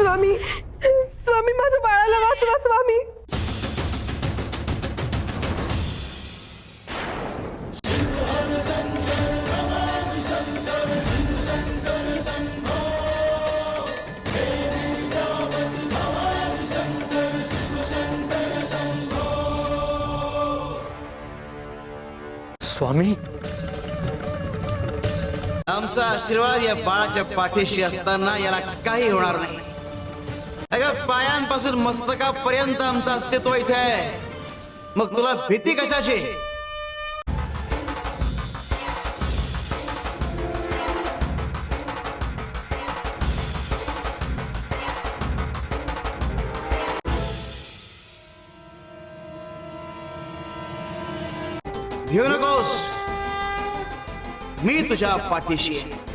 स्वामी स्वामी माझ्या बाळाला वाचवा स्वामी. स्वामी, आमचा आशीर्वाद या बाळाच्या पाठीशी असताना याला काही होणार नाही. अगं पायांपासून मस्तकापर्यंत आमचं अस्तित्व इथे आहे, मग तुला भीती कशाची? घेऊ नकोस, मी तुझ्या पाठीशी आहे.